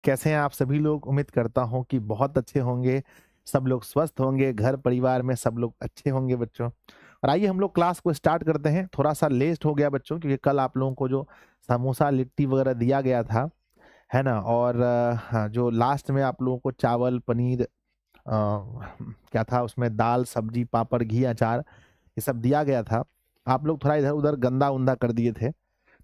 कैसे हैं आप सभी लोग? उम्मीद करता हूँ कि बहुत अच्छे होंगे, सब लोग स्वस्थ होंगे, घर परिवार में सब लोग अच्छे होंगे बच्चों। और आइए हम लोग क्लास को स्टार्ट करते हैं। थोड़ा-सा लेट हो गया बच्चों क्योंकि कल आप लोगों को जो समोसा, लिट्टी वगैरह दिया गया था, है ना? और हाँ, जो लास्ट में आप लोगों को चावल, पनीर क्या था उसमें दाल, सब्जी, पापड़, घी, अचार ये सब दिया गया था। आप लोग थोड़ा इधर-उधर गंदा-उंदा कर दिए थे।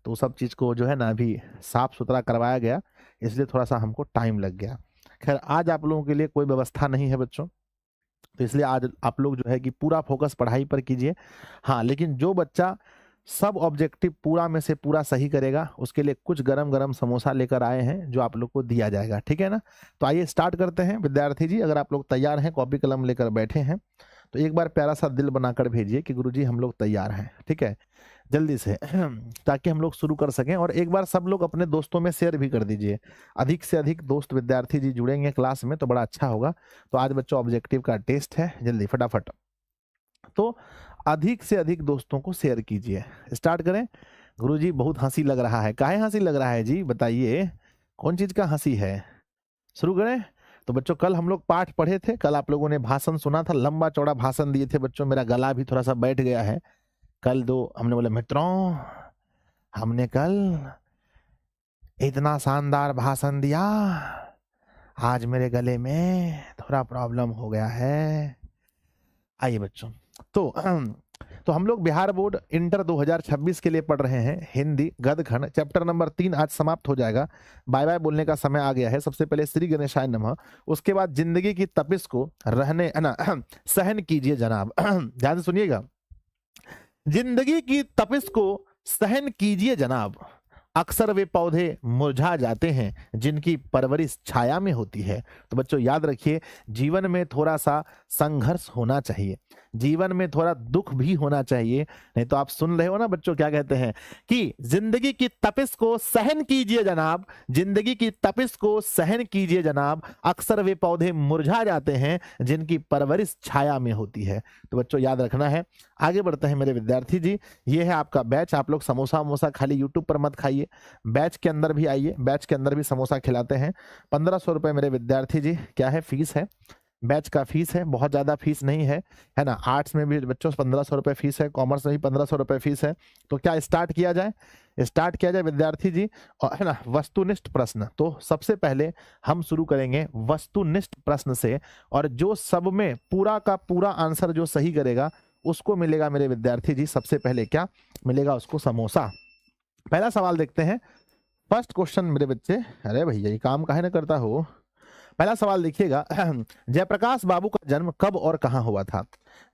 तो सब चीज़ को जो है ना अभी साफ-सुथरा करवाया गया, इसलिए थोड़ा-सा हमको टाइम लग गया। ख़ैर आज आप लोगों के लिए कोई व्यवस्था नहीं है बच्चों, तो इसलिए आज आप लोग जो है कि पूरा फ़ोकस पढ़ाई पर कीजिए। हाँ, लेकिन जो बच्चा सब ऑब्जेक्टिव पूरा में से पूरा सही करेगा, उसके लिए कुछ गरम-गरम समोसा लेकर आए हैं, जो आप लोग को दिया जाएगा, ठीक है ना? तो आइए स्टार्ट करते हैं विद्यार्थी जी, अगर आप लोग तैयार हैं, कॉपी कलम लेकर बैठे हैं, तो एक बार प्यारा-सा दिल बनाकर भेजिए कि गुरुजी हम लोग तैयार हैं, ठीक है? जल्दी से ताकि हम लोग शुरू कर सकें और एक बार सब लोग अपने दोस्तों में शेयर भी कर दीजिए। अधिक से अधिक दोस्त विद्यार्थी जी जुड़ेंगे क्लास में तो बड़ा अच्छा होगा। तो आज बच्चों ऑब्जेक्टिव का टेस्ट है, जल्दी फटाफट। तो अधिक से अधिक दोस्तों को शेयर कीजिए। स्टार्ट करें? गुरुजी बहुत हँसी लग रहा है। काहे हँसी लग रहा है जी? बताइए, कौन चीज़ का हँसी है? शुरू करें? तो बच्चों कल हम लोग पाठ पढ़े थे, कल आप लोगों ने भाषण सुना था, लंबा-चौड़ा भाषण दिए थे बच्चों, मेरा गला भी थोड़ा-सा बैठ गया है। कल दो हमने बोला मित्रों, हमने कल इतना शानदार भाषण दिया, आज मेरे गले में थोड़ा प्रॉब्लम हो गया है। आइए बच्चों, तो तो हम लोग बिहार बोर्ड इंटर 2026 के लिए पढ़ रहे हैं हिंदी गद्यखंड चैप्टर नंबर 3 आज समाप्त हो जाएगा। बाय बाय बोलने का समय आ गया है। सबसे पहले श्री गणेशाय नमः, उसके बाद जिंदगी की तपिश को रहने है ना सहन कीजिए जनाब। ध्यान से सुनिएगा, जिंदगी की तपिश को सहन कीजिए जनाब, अक्सर वे पौधे मुरझा जाते हैं जिनकी परवरिश छाया में होती है। तो बच्चों याद रखिए, जीवन में थोड़ा सा संघर्ष होना चाहिए, जीवन में थोड़ा दुख भी होना चाहिए, नहीं तो आप सुन रहे हो ना बच्चों क्या कहते हैं कि जिंदगी की तपिश को सहन कीजिए जनाब, जिंदगी की तपिश को सहन कीजिए जनाब, अक्सर वे पौधे मुरझा जाते हैं जिनकी परवरिश छाया में होती है। तो बच्चों याद रखना है। आगे बढ़ते हैं मेरे विद्यार्थी जी, ये है आपका बैच। आप लोग समोसा वमोसा खाली यूट्यूब पर मत खाइए, बैच के अंदर भी आइए, बैच के अंदर भी समोसा खिलाते हैं। 1500 रुपए मेरे विद्यार्थी जी क्या है फीस है, बैच का फीस है, बहुत ज्यादा फीस नहीं है, है ना? आर्ट्स में भी बच्चों 1500 रुपए फीस है, कॉमर्स में भी 1500 रुपए फीस है। तो क्या स्टार्ट किया जाए? स्टार्ट किया जाए विद्यार्थी जी, और है ना वस्तुनिष्ठ प्रश्न। तो सबसे पहले हम शुरू करेंगे वस्तुनिष्ठ प्रश्न से, और जो सब में पूरा का पूरा आंसर जो सही करेगा उसको मिलेगा मेरे विद्यार्थी जी सबसे पहले क्या मिलेगा? उसको समोसा। पहला सवाल देखते हैं, फर्स्ट क्वेश्चन मेरे बच्चे। अरे भैया ये काम काहे ना करता हो। पहला सवाल देखिएगा, जयप्रकाश बाबू का जन्म कब और कहां हुआ था?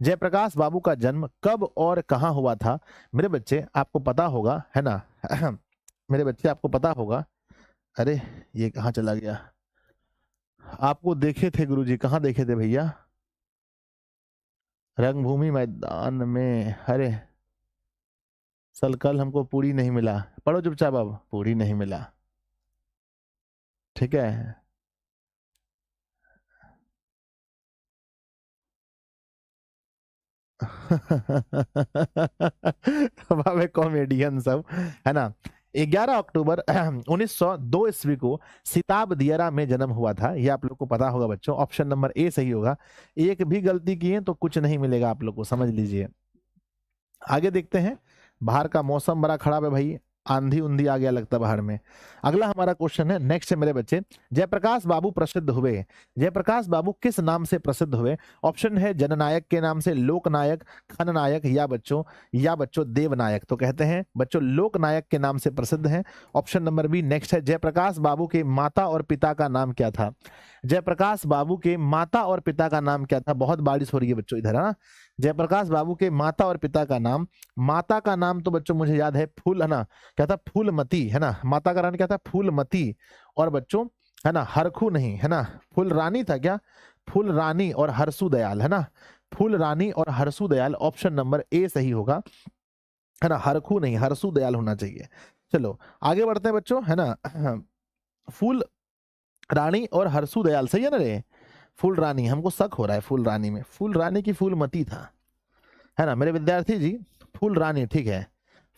जयप्रकाश बाबू का जन्म कब और कहां हुआ था? मेरे बच्चे आपको पता होगा, है ना? मेरे बच्चे आपको पता होगा। अरे ये कहाँ चला गया? आपको देखे थे गुरुजी, कहाँ देखे थे भैया? रंगभूमि मैदान में। अरे सल कल हमको पूरी नहीं मिला, पढ़ो चुपचाप, अब पूरी नहीं मिला, ठीक है? वाह कॉमेडियन सब, है ना? 11 अक्टूबर 1902 ईस्वी को सिताब दियरा में जन्म हुआ था, ये आप लोग को पता होगा बच्चों। ऑप्शन नंबर ए सही होगा। एक भी गलती किए तो कुछ नहीं मिलेगा आप लोग को, समझ लीजिए। आगे देखते हैं, बाहर का मौसम बड़ा खराब है भाई, आंधी उंधी आ गया लगता है बाहर में। अगला हमारा क्वेश्चन है, नेक्स्ट है मेरे बच्चे, जयप्रकाश बाबू प्रसिद्ध हुए, जयप्रकाश बाबू किस नाम से प्रसिद्ध हुए? ऑप्शन है जननायक के नाम से, लोकनायक, खननायक, या बच्चों देवनायक। तो कहते हैं बच्चों लोकनायक के नाम से प्रसिद्ध हैं। ऑप्शन नंबर बी नेक्स्ट है, जयप्रकाश बाबू के माता और पिता का नाम क्या था? जयप्रकाश बाबू के माता और पिता का नाम क्या था? बहुत बारिश हो रही है बच्चों इधर, है ना? जयप्रकाश बाबू के माता और पिता का नाम, माता का नाम तो बच्चों मुझे याद है फूल, है ना? क्या था? फूलमती, है ना? माता का नाम क्या था? फूलमती। और बच्चों है ना हरखू नहीं, है ना? फूल रानी था क्या? फूल रानी और हरसू दयाल, है ना? फूल रानी और Harsu Dayal, option number A सही होगा, है ना? हरखू नहीं, हरसू दयाल होना चाहिए। चलो आगे बढ़ते हैं बच्चों, है ना? फूल रानी और हरसू दयाल सही है ना रे? फूल रानी, हमको शक हो रहा है फूल रानी में, फूल रानी की फूलमती था, है ना मेरे विद्यार्थी जी? फूल रानी, ठीक है,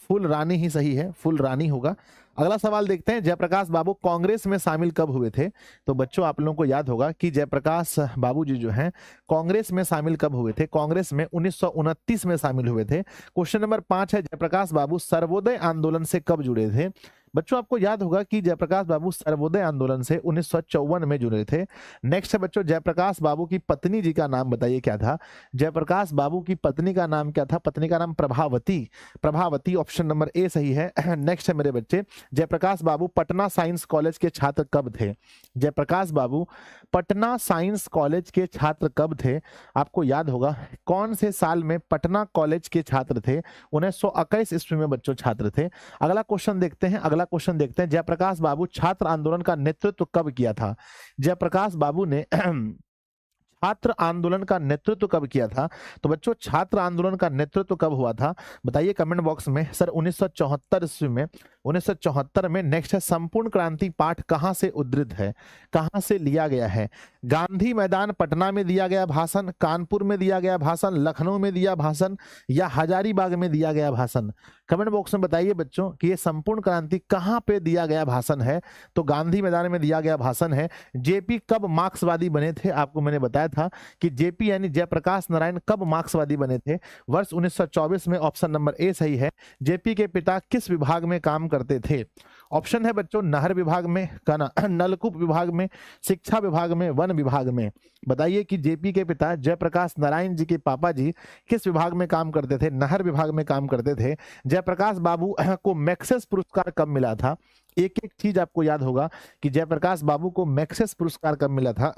फूल रानी ही सही है, फूल रानी होगा। अगला सवाल देखते हैं, जयप्रकाश बाबू कांग्रेस में शामिल कब हुए थे? तो बच्चों आप लोगों को याद होगा कि जयप्रकाश बाबू जी जो हैं कांग्रेस में शामिल कब हुए थे? कांग्रेस में 1929 में शामिल हुए थे। क्वेश्चन नंबर 5 है, जयप्रकाश बाबू सर्वोदय आंदोलन से कब जुड़े थे? बच्चों आपको याद होगा कि जयप्रकाश बाबू सर्वोदय आंदोलन से 1954 में जुड़े थे। नेक्स्ट है बच्चों, जयप्रकाश बाबू की पत्नी जी का नाम बताइए क्या था? जयप्रकाश बाबू की पत्नी का नाम क्या था? पत्नी का नाम Prabhavati. Prabhavati, option number A सही है। नेक्स्ट है मेरे बच्चे, जयप्रकाश बाबू पटना साइंस कॉलेज के छात्र कब थे? जयप्रकाश बाबू पटना साइंस कॉलेज के छात्र कब थे? आपको याद होगा कौन से साल में पटना कॉलेज के छात्र थे? 1921 ईस्वी में बच्चों छात्र थे। अगला क्वेश्चन देखते हैं, जयप्रकाश बाबू छात्र आंदोलन का नेतृत्व कब किया था? जयप्रकाश बाबू ने छात्र आंदोलन का नेतृत्व कब किया था? तो बच्चों छात्र आंदोलन का नेतृत्व कब हुआ था बताइए कमेंट बॉक्स में। सर 1974 ईस्वी में, 1974 में। नेक्स्ट है, संपूर्ण क्रांति पाठ कहां से उद्धृत है? कहां से लिया गया है? गांधी मैदान पटना में दिया गया भाषण, कानपुर में दिया गया भाषण, लखनऊ में दिया भाषण या हजारीबाग में दिया गया भाषण? कमेंट बॉक्स में बताइए बच्चों कि ये संपूर्ण क्रांति कहां पे दिया गया भाषण है? तो गांधी मैदान में दिया गया भाषण है। जेपी कब मार्क्सवादी बने थे? आपको मैंने बताया था कि जेपी यानी जयप्रकाश नारायण कब मार्क्सवादी बने थे? वर्ष 1924 में। ऑप्शन नंबर ए सही है। जेपी के पिता किस विभाग में काम करते थे? ऑप्शन है बच्चों, नहर विभाग में, नलकूप विभाग में, शिक्षा विभाग में, वन विभाग में। बताइए कि जेपी के पिता जयप्रकाश नारायण जी के पापा जी किस विभाग में काम करते थे? नहर विभाग में काम करते थे। जयप्रकाश बाबू को मैक्सेस पुरस्कार कब मिला था? एक एक चीज आपको याद होगा कि जयप्रकाश बाबू को मैक्सेस पुरस्कार कब मिला था।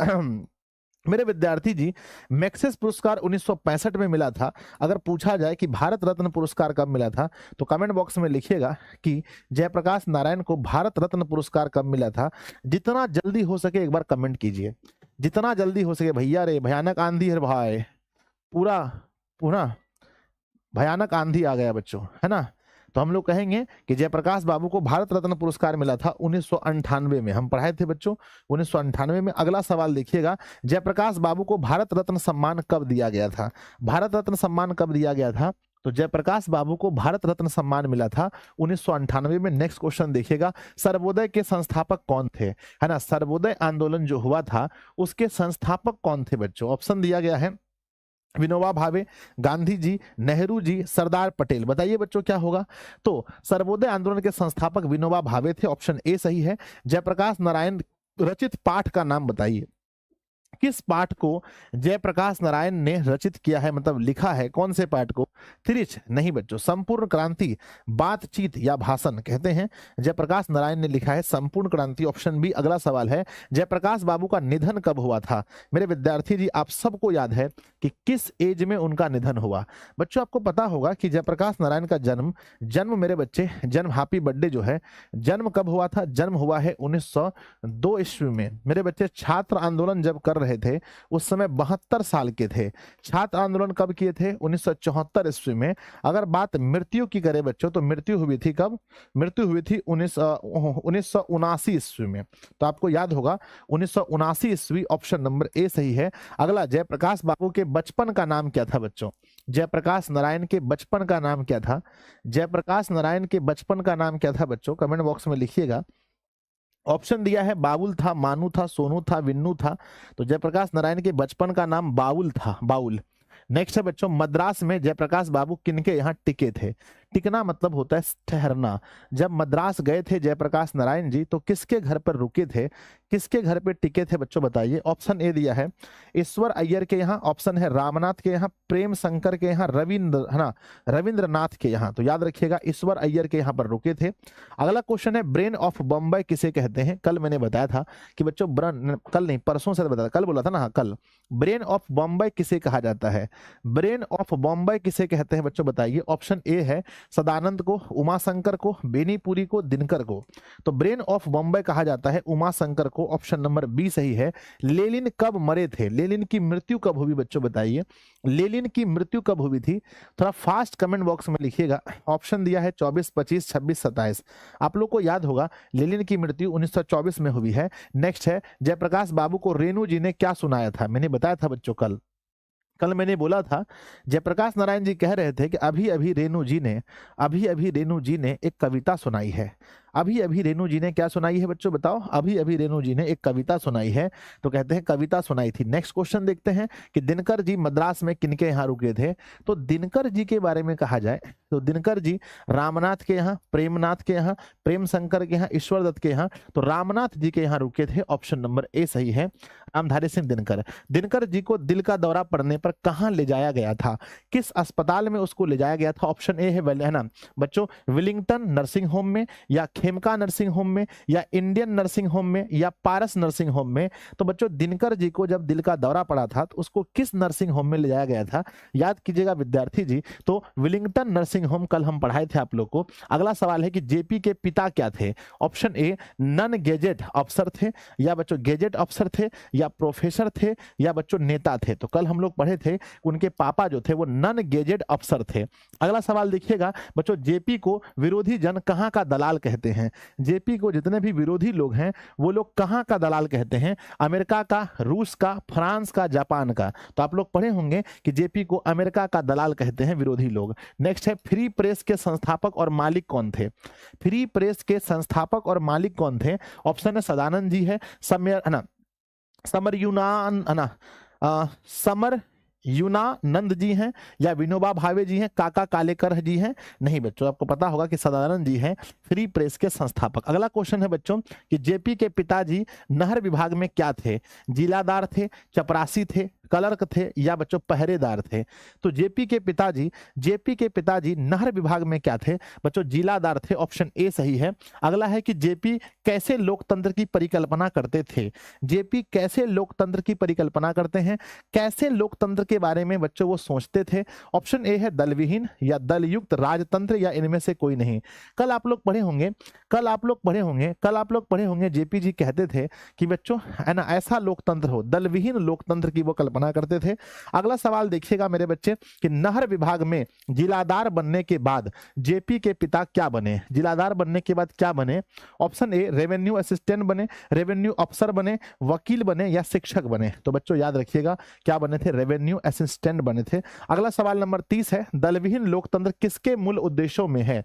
मेरे विद्यार्थी जी, मैक्सेस पुरस्कार 1965 में मिला था। अगर पूछा जाए कि भारत रत्न पुरस्कार कब मिला था तो कमेंट बॉक्स में लिखिएगा कि जयप्रकाश नारायण को भारत रत्न पुरस्कार कब मिला था। जितना जल्दी हो सके एक बार कमेंट कीजिए, जितना जल्दी हो सके। भैया रे भयानक आंधी है भाई, पूरा पूरा भयानक आंधी आ गया बच्चों, है ना। तो हम लोग कहेंगे कि जयप्रकाश बाबू को भारत रत्न पुरस्कार मिला था 1998 में। हम पढ़ाए थे बच्चों 1998 में। अगला सवाल देखिएगा, जयप्रकाश बाबू को भारत रत्न सम्मान कब दिया गया था? भारत रत्न सम्मान कब दिया गया था? तो जयप्रकाश बाबू को भारत रत्न सम्मान मिला था 1998 में। नेक्स्ट क्वेश्चन देखिएगा, सर्वोदय के संस्थापक कौन थे? है ना, सर्वोदय आंदोलन जो हुआ था उसके संस्थापक कौन थे बच्चों? ऑप्शन दिया गया है, विनोबा भावे, गांधी जी, नेहरू जी, सरदार पटेल। बताइए बच्चों क्या होगा? तो सर्वोदय आंदोलन के संस्थापक विनोबा भावे थे, ऑप्शन ए सही है। जयप्रकाश नारायण रचित पाठ का नाम बताइए। किस पाठ को जयप्रकाश नारायण ने रचित किया है, मतलब लिखा है? कौन से पाठ को? त्रिच नहीं बच्चों, संपूर्ण क्रांति, बातचीत या भाषण कहते हैं। जयप्रकाश नारायण ने लिखा है संपूर्ण क्रांति, ऑप्शन बी। अगला सवाल है, जयप्रकाश बाबू का निधन कब हुआ था? मेरे विद्यार्थी जी आप सबको याद है कि किस एज में उनका निधन हुआ? बच्चों आपको पता होगा कि जयप्रकाश नारायण का जन्म मेरे बच्चे, जन्म हैप्पी बर्थडे जो है, जन्म कब हुआ था? जन्म हुआ है 1902 ईस्वी में। मेरे बच्चे छात्र आंदोलन जब कर रहे थे उस समय 72 साल के थे। छात्र आंदोलन कब किए थे? 1974 ईस्वी में। अगर बात मृत्यु की करें बच्चों तो मृत्यु हुई थी कब? मृत्यु हुई थी 1979 ईस्वी में। तो आपको याद होगा 1979 ईस्वी, ऑप्शन नंबर ए सही है। अगला, जयप्रकाश बाबू के बचपन का नाम क्या था बच्चों? जयप्रकाश नारायण के बचपन का नाम क्या था? जयप्रकाश नारायण के बचपन का नाम क्या था बच्चों? कमेंट बॉक्स में लिखिएगा। ऑप्शन दिया है, बाबुल था, मानू था, सोनू था, विन्नू था। तो जयप्रकाश नारायण के बचपन का नाम बाउल था, बाउल। नेक्स्ट है बच्चों, मद्रास में जयप्रकाश बाबू किनके यहाँ टिके थे? टिकना मतलब होता है ठहरना। जब मद्रास गए थे जयप्रकाश नारायण जी तो किसके घर पर रुके थे? किसके घर पे टिके थे बच्चों बताइए। ऑप्शन ए दिया है ईश्वर अय्यर के यहाँ, ऑप्शन है रामनाथ के यहाँ, प्रेम शंकर के यहाँ, रविंद्र, है ना, रविंद्रनाथ के यहाँ। तो याद रखिएगा ईश्वर अय्यर के यहाँ पर रुके थे। अगला क्वेश्चन है, ब्रेन ऑफ बॉम्बे किसे कहते हैं? कल मैंने बताया था कि बच्चों, कल नहीं परसों से बताया, कल बोला था ना, हाँ कल। ब्रेन ऑफ बॉम्बे किसे कहा जाता है? ब्रेन ऑफ बॉम्बे किसे कहते हैं बच्चों बताइए। ऑप्शन ए है सदानंद को, उमाशंकर को, बेनीपुरी को, दिनकर को। तो ब्रेन ऑफ बॉम्बे कहा जाता है उमाशंकर को, ऑप्शन नंबर बी सही है। लेनिन कब मरे थे? लेनिन की मृत्यु कब हुई बच्चों बताइए। लेनिन की मृत्यु कब हुई थी? थोड़ा फास्ट कमेंट बॉक्स में लिखिएगा। ऑप्शन दिया है 24, 25, 26, 27। आप लोग को याद होगा लेनिन की मृत्यु 1924 में हुई है। नेक्स्ट है, जयप्रकाश बाबू को रेणु जी ने क्या सुनाया था? मैंने बताया था बच्चों कल मैंने बोला था, जयप्रकाश नारायण जी कह रहे थे कि अभी अभी रेणु जी ने एक कविता सुनाई है। अभी अभी रेणु जी ने क्या सुनाई है बच्चों, बताओ। अभी अभी रेणु जी ने एक कविता सुनाई है, तो कहते हैं कविता सुनाई थी। नेक्स्ट क्वेश्चन देखते हैं कि दिनकर जी मद्रास में किनके यहाँ रुके थे। तो दिनकर जी के बारे में कहा जाए तो दिनकर जी रामनाथ के यहाँ, प्रेमनाथ के यहाँ, प्रेम शंकर के यहाँ, ईश्वर दत्त के यहाँ। तो रामनाथ जी के यहाँ रुके थे, ऑप्शन नंबर ए सही है, रामधारी सिंह दिनकर। दिनकर जी को दिल का दौरा पड़ने पर कहाँ ले जाया गया था, किस अस्पताल में उसको ले जाया गया था। ऑप्शन ए है ना बच्चों, विलिंगटन नर्सिंग होम में, या खेमका नर्सिंग होम में, या इंडियन नर्सिंग होम में, या पारस नर्सिंग होम में। तो बच्चों दिनकर जी को जब दिल का दौरा पड़ा था तो उसको किस नर्सिंग होम में ले जाया गया था, याद कीजिएगा विद्यार्थी जी। तो विलिंगटन नर्सिंग होम कल हम पढ़ाए थे आप लोग को। अगला सवाल है कि जेपी के पिता क्या थे। ऑप्शन ए नन गेजेट अफसर थे, या बच्चों गेजेट अफसर थे, या प्रोफेसर थे, या बच्चों नेता थे। तो कल हम लोग पढ़े थे उनके पापा जो थे वो नन गेजेट अफसर थे। अगला सवाल देखिएगा बच्चों, जेपी को विरोधी जन कहां का दलाल कहते हैं। जेपी को जितने भी विरोधी लोग हैं वो लोग कहां का दलाल कहते हैं, अमेरिका का, रूस का, फ्रांस का, जापान का। तो आप लोग पढ़े होंगे कि जेपी को अमेरिका का दलाल कहते हैं विरोधी लोग। नेक्स्ट है फ्री प्रेस के संस्थापक और मालिक कौन थे। फ्री प्रेस के संस्थापक और मालिक कौन थे। ऑप्शन है सदानंद जी है, समर युनानंद जी हैं, या विनोबा भावे जी हैं, काका कालेकर जी हैं। नहीं बच्चों, आपको पता होगा कि सदानंद जी हैं फ्री प्रेस के संस्थापक। अगला क्वेश्चन है बच्चों कि जेपी के पिताजी नहर विभाग में क्या थे, जिलादार थे, चपरासी थे, क्लर्क थे, या बच्चों पहरेदार थे। तो जेपी के पिताजी नहर विभाग में क्या थे बच्चों, जिलादार थे, ऑप्शन ए सही है। अगला है कि जेपी कैसे लोकतंत्र की परिकल्पना करते थे। जेपी कैसे लोकतंत्र की परिकल्पना करते हैं, कैसे लोकतंत्र के बारे में बच्चों वो सोचते थे। ऑप्शन ए है दलविहीन, या दलयुक्त राजतंत्र, या इनमें से कोई नहीं। कल आप लोग पढ़े होंगे जेपी जी कहते थे कि बच्चों है ना ऐसा लोकतंत्र हो, दलविहीन लोकतंत्र की वो कल्पना करते थे। अगला सवाल देखिएगा मेरे बच्चे कि नहर विभाग में जिलादार बनने के बाद जेपी के पिता क्या बने। जिलादार बनने के बाद क्या बने। ऑप्शन ए रेवेन्यू असिस्टेंट बने, रेवेन्यू अफसर बने, वकील बने, या शिक्षक बने। तो बच्चों याद रखिएगा क्या बने थे, रेवेन्यू असिस्टेंट बने थे। अगला सवाल नंबर 30 है, दलविहीन लोकतंत्र किसके मूल उद्देश्यों में है।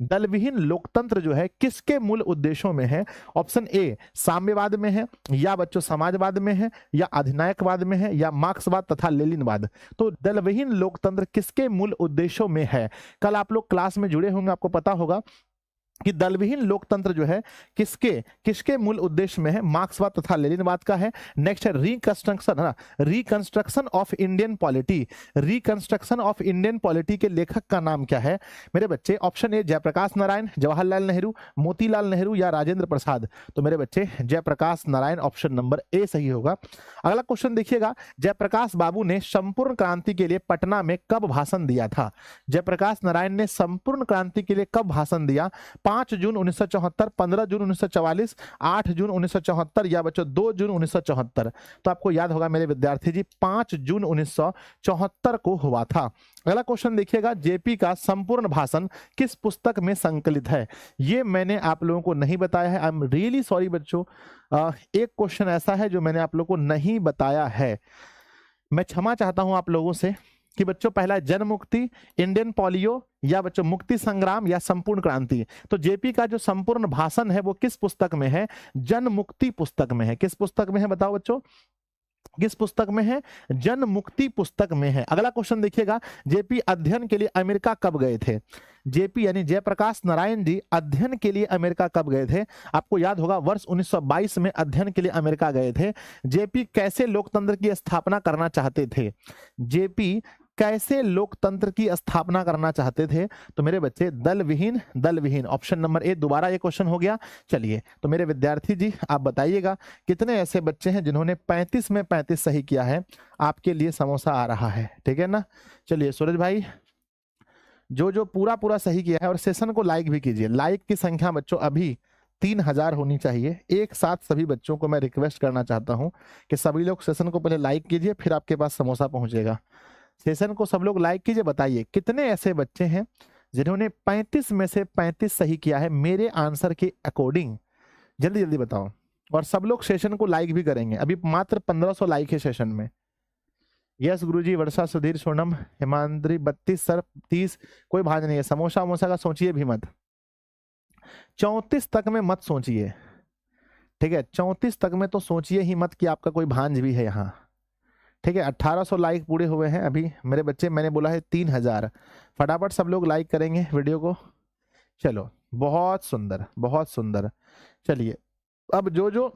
दलविहीन लोकतंत्र जो है किसके मूल उद्देश्यों में है। ऑप्शन ए साम्यवाद में है, या बच्चों समाजवाद में है, या अधिनायकवाद में है, या मार्क्सवाद तथा लेनिनवाद। तो दलविहीन लोकतंत्र किसके मूल उद्देश्यों में है। कल आप लोग क्लास में जुड़े होंगे, आपको पता होगा कि दलविहीन लोकतंत्र जो है किसके मूल उद्देश्य में है, मार्क्सवाद तथा लेनिनवाद का है। नेक्स्ट है reconstruction of Indian polity. Reconstruction of Indian polity के लेखक का नाम क्या है मेरे बच्चे। ऑप्शन ए जयप्रकाश नारायण, जवाहरलाल नेहरू, मोतीलाल नेहरू, या राजेंद्र प्रसाद। तो मेरे बच्चे Jayaprakash Narayan, option number A सही होगा। अगला क्वेश्चन देखिएगा, जयप्रकाश बाबू ने संपूर्ण क्रांति के लिए पटना में कब भाषण दिया था। जयप्रकाश नारायण ने संपूर्ण क्रांति के लिए कब भाषण दिया। 5 जून 1974, 15 जून 1944, 8 जून 1974, या बच्चों 2 जून 1974। तो आपको याद होगा मेरे विद्यार्थी जी 5 जून 1974 को हुआ था। अगला क्वेश्चन देखिएगा, जेपी का संपूर्ण भाषण किस पुस्तक में संकलित है। ये मैंने आप लोगों को नहीं बताया है, आई एम रियली सॉरी बच्चों। एक क्वेश्चन ऐसा है जो मैंने आप लोगों को नहीं बताया है, मैं क्षमा चाहता हूं आप लोगों से कि बच्चों पहला जन मुक्ति, इंडियन पोलियो, या बच्चों मुक्ति संग्राम, या संपूर्ण क्रांति। तो जेपी का जो संपूर्ण भाषण है वो किस पुस्तक में है, जन मुक्ति पुस्तक में है। किस पुस्तक में है बताओ बच्चों, किस पुस्तक में है, जन मुक्ति पुस्तक में है। अगला क्वेश्चन देखिएगा, जेपी अध्ययन के लिए अमेरिका कब गए थे। जेपी यानी जयप्रकाश नारायण जी अध्ययन के लिए अमेरिका कब गए थे। आपको याद होगा वर्ष 1922 में अध्ययन के लिए अमेरिका गए थे। जेपी कैसे लोकतंत्र की स्थापना करना चाहते थे। जेपी कैसे लोकतंत्र की स्थापना करना चाहते थे। तो मेरे बच्चे दलविहीन, ऑप्शन नंबर ए। दोबारा ये क्वेश्चन हो गया। चलिए तो मेरे विद्यार्थी जी आप बताइएगा कितने ऐसे बच्चे हैं जिन्होंने 35 में 35 सही किया है। आपके लिए समोसा आ रहा है, ठीक है ना। चलिए सूरज भाई जो पूरा सही किया है, और सेशन को लाइक भी कीजिए। लाइक की संख्या बच्चों अभी 3000 होनी चाहिए। एक साथ सभी बच्चों को मैं रिक्वेस्ट करना चाहता हूं कि सभी लोग सेशन को पहले लाइक कीजिए, फिर आपके पास समोसा पहुंचेगा। सेशन को सब लोग लाइक कीजिए। बताइए कितने ऐसे बच्चे हैं जिन्होंने 35 में से 35 सही किया है मेरे आंसर के अकॉर्डिंग। जल्दी जल्दी बताओ, और सब लोग सेशन को लाइक भी करेंगे। अभी मात्र 1500 लाइक है सेशन में। यस गुरुजी, वर्षा, सुधीर, सोनम, हिमांद्री 32 सर 30, कोई भाज नहीं है। समोसा वमोसा का सोचिए भी मत। 34 तक में मत सोचिए, ठीक है, 34 तक में तो सोचिए ही मत कि आपका कोई भांज भी है यहाँ, ठीक है। 1800 लाइक पूरे हुए हैं अभी मेरे बच्चे, मैंने बोला है 3000, फटाफट सब लोग लाइक करेंगे वीडियो को। चलो बहुत सुंदर बहुत सुंदर। चलिए अब जो जो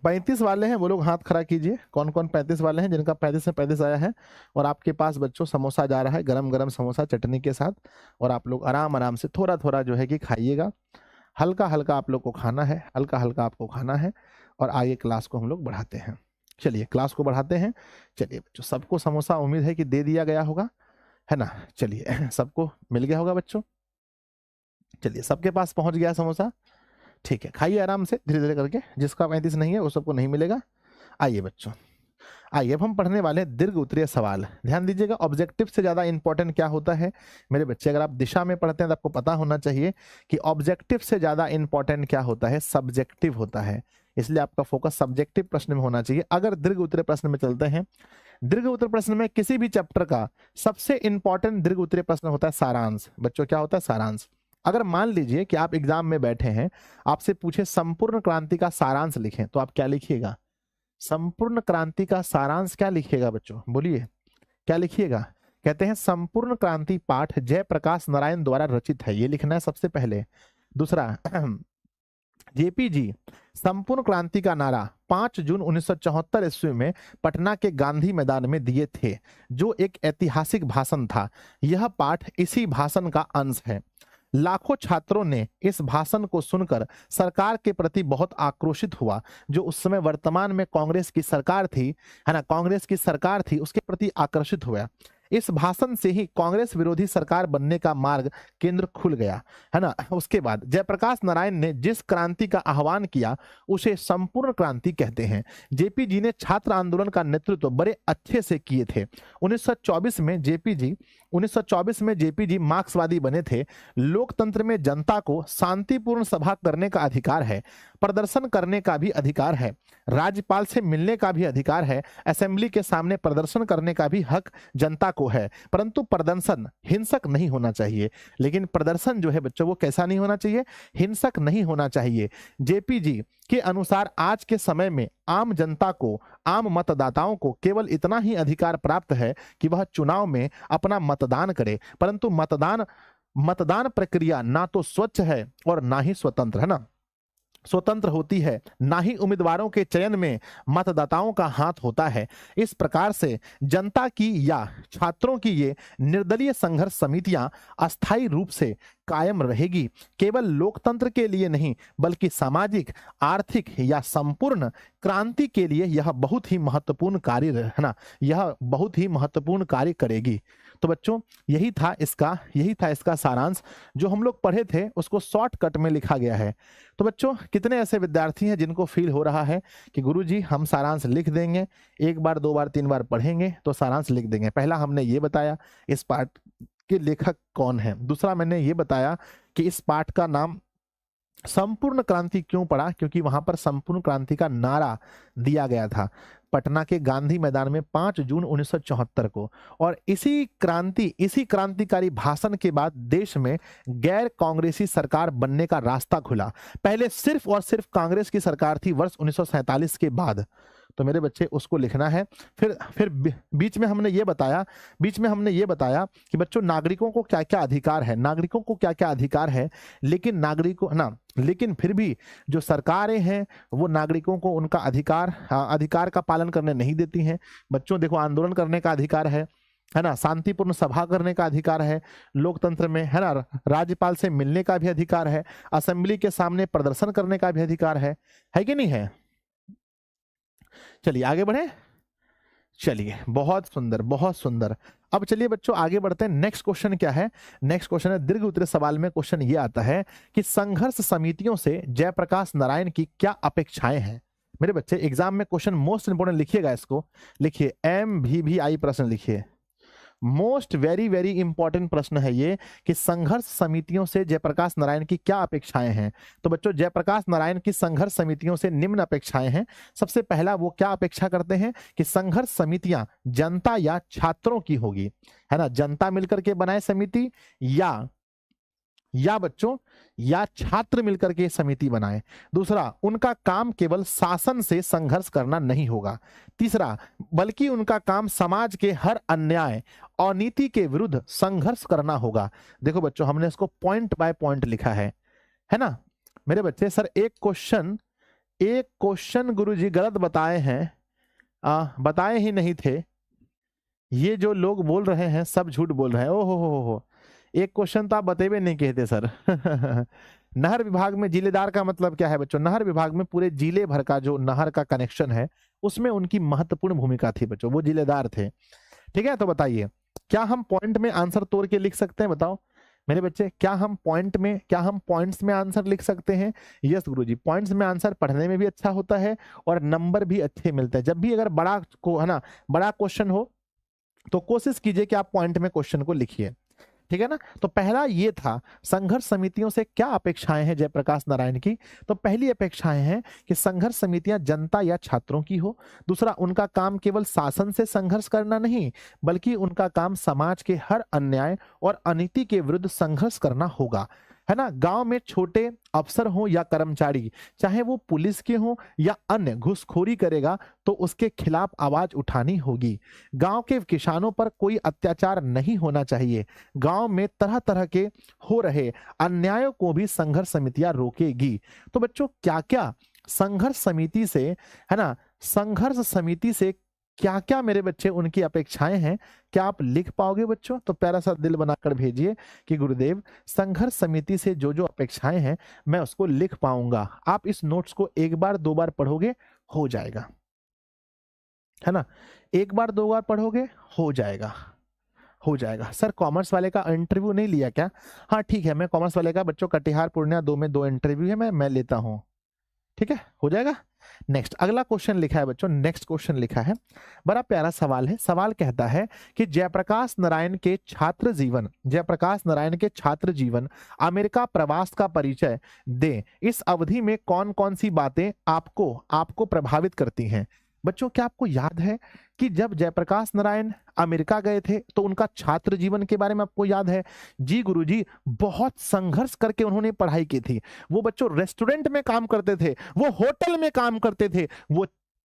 35 वाले हैं वो लोग हाथ खड़ा कीजिए, कौन कौन 35 वाले हैं जिनका 35 में 35 आया है। और आपके पास बच्चों समोसा जा रहा है, गरम गरम समोसा चटनी के साथ, और आप लोग आराम आराम से थोड़ा थोड़ा जो है कि खाइएगा, हल्का हल्का आप लोग को खाना है, हल्का हल्का आपको खाना है, और आगे क्लास को हम लोग बढ़ाते हैं। चलिए क्लास को बढ़ाते हैं। चलिए बच्चों सबको समोसा उम्मीद है कि दे दिया गया होगा, है ना। चलिए सबको मिल गया होगा बच्चों, चलिए सबके पास पहुंच गया समोसा, ठीक है। खाइए आराम से धीरे धीरे करके, जिसका 35 नहीं है वो सबको नहीं मिलेगा। आइए बच्चों, आइए अब हम पढ़ने वाले हैं दीर्घ उत्तरीय सवाल। ध्यान दीजिएगा, ऑब्जेक्टिव से ज्यादा इंपॉर्टेंट क्या होता है मेरे बच्चे, अगर आप दिशा में पढ़ते हैं तो आपको पता होना चाहिए कि ऑब्जेक्टिव से ज्यादा इंपॉर्टेंट क्या होता है, सब्जेक्टिव होता है। इसलिए आपका फोकस सब्जेक्टिव प्रश्न में होना चाहिए। अगर दीर्घ उत्तरीय प्रश्न में चलते हैं, दीर्घ उत्तरीय प्रश्न में किसी भी चैप्टर का सबसे इंपॉर्टेंट दीर्घ उत्तरीय प्रश्न होता है सारांश। बच्चों क्या होता है सारांश। अगर मान लीजिए कि आप एग्जाम में बैठे हैं, आपसे पूछे संपूर्ण क्रांति का सारांश लिखें, तो आप क्या लिखिएगा, संपूर्ण क्रांति का सारांश क्या लिखिएगा बच्चों, बोलिए क्या लिखिएगा। कहते हैं संपूर्ण क्रांति पाठ जयप्रकाश नारायण द्वारा रचित है, ये लिखना है सबसे पहले। दूसरा, जेपीजी संपूर्ण क्रांति का नारा 5 जून 1974 ईस्वी में पटना के गांधी मैदान में दिए थे, जो एक ऐतिहासिक भाषण था। यह पाठ इसी भाषण का अंश है। लाखों छात्रों ने इस भाषण को सुनकर सरकार के प्रति बहुत आक्रोशित हुआ, जो उस समय वर्तमान में कांग्रेस की सरकार थी, है ना, कांग्रेस की सरकार थी, उसके प्रति आकर्षित हुआ। इस भाषण से ही कांग्रेस विरोधी सरकार बनने का मार्ग केंद्र खुल गया, है ना। उसके बाद जयप्रकाश नारायण ने जिस क्रांति का आह्वान किया उसे संपूर्ण क्रांति कहते हैं। जेपी जी ने छात्र आंदोलन का नेतृत्व बड़े अच्छे से किए थे। 1924 में जेपी जी मार्क्सवादी बने थे। लोकतंत्र में जनता को शांतिपूर्ण सभा करने का अधिकार है, प्रदर्शन करने का भी अधिकार है, राज्यपाल से मिलने का भी अधिकार है, असेंबली के सामने प्रदर्शन करने का भी हक जनता को है, परंतु प्रदर्शन हिंसक नहीं होना चाहिए। लेकिन प्रदर्शन जो है बच्चों वो कैसा नहीं होना चाहिए, हिंसक नहीं होना चाहिए। जेपी जी के अनुसार आज के समय में आम जनता को, आम मतदाताओं को केवल इतना ही अधिकार प्राप्त है कि वह चुनाव में अपना मतदान करे, परंतु मतदान प्रक्रिया ना तो स्वच्छ है और ना ही स्वतंत्र, है ना, स्वतंत्र होती है, ना ही उम्मीदवारों के चयन में मतदाताओं का हाथ होता है। इस प्रकार से जनता की या छात्रों की ये निर्दलीय संघर्ष समितियां अस्थायी रूप से कायम रहेगी, केवल लोकतंत्र के लिए नहीं बल्कि सामाजिक, आर्थिक या संपूर्ण क्रांति के लिए यह बहुत ही महत्वपूर्ण कार्य, है ना, यह बहुत ही महत्वपूर्ण कार्य करेगी। तो बच्चों यही था इसका सारांश। जो हम लोग पढ़े थे उसको शॉर्टकट में लिखा गया है। तो बच्चों कितने ऐसे विद्यार्थी हैं जिनको फील हो रहा है कि गुरुजी हम सारांश लिख देंगे, एक बार, दो बार, तीन बार पढ़ेंगे तो सारांश लिख देंगे। पहला हमने ये बताया इस पाठ के लेखक कौन है, दूसरा मैंने ये बताया कि इस पाठ का नाम संपूर्ण क्रांति क्यों पड़ा, क्योंकि वहां पर संपूर्ण क्रांति का नारा दिया गया था पटना के गांधी मैदान में 5 जून 1974 को। और इसी क्रांतिकारी भाषण के बाद देश में गैर कांग्रेसी सरकार बनने का रास्ता खुला। पहले सिर्फ और सिर्फ कांग्रेस की सरकार थी वर्ष 1947 के बाद। तो मेरे बच्चे उसको लिखना है। फिर बीच में हमने ये बताया कि बच्चों नागरिकों को क्या क्या अधिकार है, लेकिन फिर भी जो सरकारें हैं वो नागरिकों को उनका अधिकार का पालन करने नहीं देती हैं। बच्चों देखो, आंदोलन करने का अधिकार है ना, शांतिपूर्ण सभा करने का अधिकार है लोकतंत्र में, है ना, राज्यपाल से मिलने का भी अधिकार है, असेंबली के सामने प्रदर्शन करने का भी अधिकार है कि नहीं है। चलिए आगे बढ़े। चलिए बहुत सुंदर। अब चलिए बच्चों आगे बढ़ते हैं। नेक्स्ट क्वेश्चन क्या है, नेक्स्ट क्वेश्चन है दीर्घ उत्तरीय सवाल में क्वेश्चन ये आता है कि संघर्ष समितियों से जयप्रकाश नारायण की क्या अपेक्षाएं हैं। मेरे बच्चे एग्जाम में क्वेश्चन मोस्ट इंपोर्टेंट लिखिएगा, इसको लिखिए, MVVI प्रश्न लिखिए, मोस्ट वेरी इंपॉर्टेंट प्रश्न है ये कि संघर्ष समितियों से जयप्रकाश नारायण की क्या अपेक्षाएं हैं। तो बच्चों जयप्रकाश नारायण की संघर्ष समितियों से निम्न अपेक्षाएं हैं। सबसे पहला वो क्या अपेक्षा करते हैं कि संघर्ष समितियां जनता या छात्रों की होगी, है ना, जनता मिलकर के बनाए समिति या या बच्चों या छात्र मिलकर के समिति बनाएं। दूसरा, उनका काम केवल शासन से संघर्ष करना नहीं होगा। तीसरा, बल्कि उनका काम समाज के हर अन्याय और नीति के विरुद्ध संघर्ष करना होगा। देखो बच्चों, हमने इसको पॉइंट बाय पॉइंट लिखा है ना मेरे बच्चे। सर एक क्वेश्चन गुरुजी गलत बताए हैं, बताए ही नहीं थे, ये जो लोग बोल रहे हैं सब झूठ बोल रहे हैं। ओ हो, एक क्वेश्चन तो आप बतेबे नहीं कहते सर। नहर विभाग में जिलेदार का मतलब क्या है बच्चों? नहर विभाग में पूरे जिले भर का जो नहर का कनेक्शन है उसमें उनकी महत्वपूर्ण भूमिका थी बच्चों, वो जिलेदार थे। ठीक है, तो बताइए क्या हम पॉइंट में आंसर तोड़ के लिख सकते हैं? बताओ मेरे बच्चे, क्या हम पॉइंट्स में आंसर लिख सकते हैं? यस गुरुजी, पॉइंट्स में आंसर पढ़ने में भी अच्छा होता है और नंबर भी अच्छे मिलते हैं। जब भी अगर बड़ा क्वेश्चन हो तो कोशिश कीजिए कि आप पॉइंट में क्वेश्चन को लिखिए। ठीक है ना। तो पहला ये था, संघर्ष समितियों से क्या अपेक्षाएं हैं जयप्रकाश नारायण की। तो पहली अपेक्षाएं हैं कि संघर्ष समितियां जनता या छात्रों की हो। दूसरा, उनका काम केवल शासन से संघर्ष करना नहीं, बल्कि उनका काम समाज के हर अन्याय और अनीति के विरुद्ध संघर्ष करना होगा, है ना। गांव में छोटे अफसर हो या कर्मचारी, चाहे वो पुलिस के हो या अन्य, घूसखोरी करेगा तो उसके खिलाफ आवाज उठानी होगी। गांव के किसानों पर कोई अत्याचार नहीं होना चाहिए। गांव में तरह तरह के हो रहे अन्यायों को भी संघर्ष समितियां रोकेगी। तो बच्चों क्या क्या संघर्ष समिति से, है ना, संघर्ष समिति से क्या क्या मेरे बच्चे उनकी अपेक्षाएं हैं, क्या आप लिख पाओगे बच्चों? तो प्यारा सा दिल बनाकर भेजिए कि गुरुदेव संघर्ष समिति से जो जो अपेक्षाएं हैं मैं उसको लिख पाऊंगा। आप इस नोट्स को एक बार दो बार पढ़ोगे हो जाएगा, है ना। एक बार दो बार पढ़ोगे हो जाएगा, हो जाएगा। सर कॉमर्स वाले का इंटरव्यू नहीं लिया क्या? हाँ ठीक है, मैं कॉमर्स वाले का बच्चों कटिहार पूर्णिया 2 में 2 इंटरव्यू है, मैं लेता हूँ। ठीक है, हो जाएगा। नेक्स्ट अगला क्वेश्चन लिखा है बच्चों, नेक्स्ट क्वेश्चन लिखा है, बड़ा प्यारा सवाल है। सवाल कहता है कि जयप्रकाश नारायण के छात्र जीवन अमेरिका प्रवास का परिचय दे। इस अवधि में कौन कौन सी बातें आपको प्रभावित करती हैं? बच्चों क्या आपको याद है कि जब जयप्रकाश नारायण अमेरिका गए थे तो उनका छात्र जीवन के बारे में आपको याद है? जी गुरुजी, बहुत संघर्ष करके उन्होंने पढ़ाई की थी। वो बच्चों रेस्टोरेंट में काम करते थे, वो होटल में काम करते थे, वो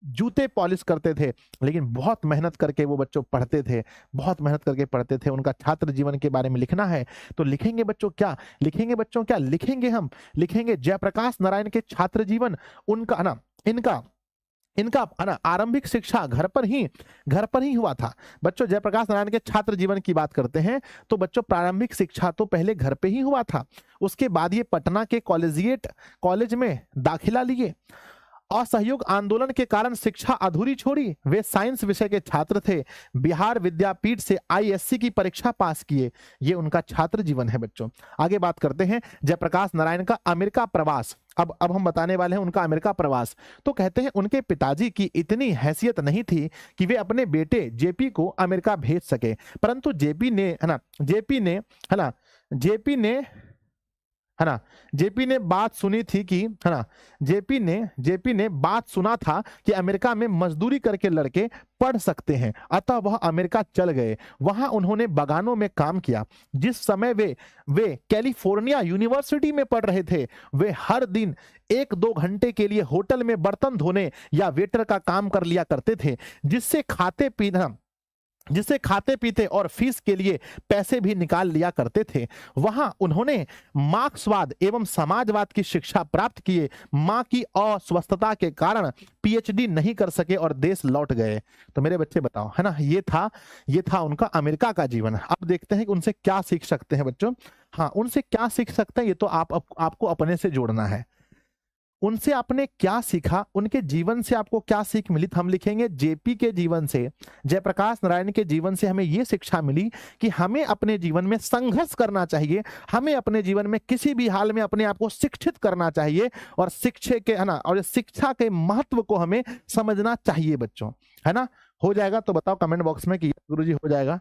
जूते पॉलिश करते थे, लेकिन बहुत मेहनत करके वो बच्चों पढ़ते थे, बहुत मेहनत करके पढ़ते थे। उनका छात्र जीवन के बारे में लिखना है तो लिखेंगे बच्चों, क्या लिखेंगे बच्चों? क्या लिखेंगे? हम लिखेंगे जयप्रकाश नारायण के छात्र जीवन, उनका है ना, इनका है ना आरंभिक शिक्षा घर पर ही हुआ था। बच्चों जयप्रकाश नारायण के छात्र जीवन की बात करते हैं तो बच्चों प्रारंभिक शिक्षा तो पहले घर पे ही हुआ था। उसके बाद ये पटना के कॉलेज में दाखिला लिए। असहयोग आंदोलन के कारण शिक्षा अधूरी छोड़ी। वे साइंस विषय के छात्र थे। बिहार विद्यापीठ से आईएससी की परीक्षा पास किए। ये उनका छात्र जीवन है बच्चों। आगे बात करते हैं जयप्रकाश नारायण का अमेरिका प्रवास। अब हम बताने वाले हैं उनका अमेरिका प्रवास। तो कहते हैं उनके पिताजी की इतनी हैसियत नहीं थी कि वे अपने बेटे जेपी को अमेरिका भेज सके, परंतु जेपी ने बात सुनी थी कि, है ना, जेपी ने बात सुना था कि अमेरिका में मजदूरी करके लड़के पढ़ सकते हैं, अतः वह अमेरिका चल गए। वहां उन्होंने बागानों में काम किया। जिस समय वे कैलिफोर्निया यूनिवर्सिटी में पढ़ रहे थे, वे हर दिन 1-2 घंटे के लिए होटल में बर्तन धोने या वेटर का काम कर लिया करते थे, जिससे खाते पीते और फीस के लिए पैसे भी निकाल लिया करते थे। वहां उन्होंने मार्क्सवाद एवं समाजवाद की शिक्षा प्राप्त किए। मां की अस्वस्थता के कारण पीएचडी नहीं कर सके और देश लौट गए। तो मेरे बच्चे बताओ, है ना, ये था उनका अमेरिका का जीवन। अब देखते हैं कि उनसे क्या सीख सकते हैं बच्चों। हाँ, उनसे क्या सीख सकते हैं ये तो आपको अपने से जोड़ना है। उनसे आपने क्या सीखा, उनके जीवन से आपको क्या सीख मिली? तो हम लिखेंगे जेपी के जीवन से, जयप्रकाश नारायण के जीवन से हमें यह शिक्षा मिली कि हमें अपने जीवन में संघर्ष करना चाहिए, हमें अपने जीवन में किसी भी हाल में अपने आप को शिक्षित करना चाहिए और शिक्षा के महत्व को हमें समझना चाहिए बच्चों, है ना। हो जाएगा तो बताओ कमेंट बॉक्स में कि गुरुजी हो जाएगा।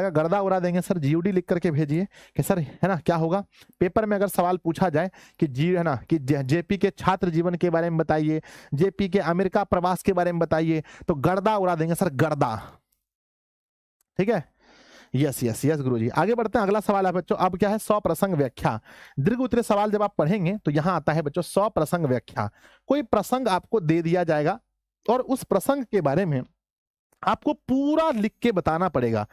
गर्दा उड़ा देंगे सर, जीयूडी लिख करके भेजिए कि सर, है ना, क्या होगा पेपर में अगर सवाल पूछा जाए कि जेपी के छात्र जीवन के बारे में बताइए, जेपी के अमेरिका प्रवास के बारे में बताइए, तो गर्दा उड़ा देंगे सर, गर्दा। ठीक है, यस यस यस गुरुजी। आगे बढ़ते हैं, अगला सवाल है बच्चों। अब क्या है, सौ प्रसंग व्याख्या। दीर्घ उत्तरीय सवाल जब आप पढ़ेंगे तो यहां आता है बच्चों सौ प्रसंग व्याख्या। कोई प्रसंग आपको दे दिया जाएगा और उस प्रसंग के बारे में आपको पूरा लिख के बताना पड़ेगा।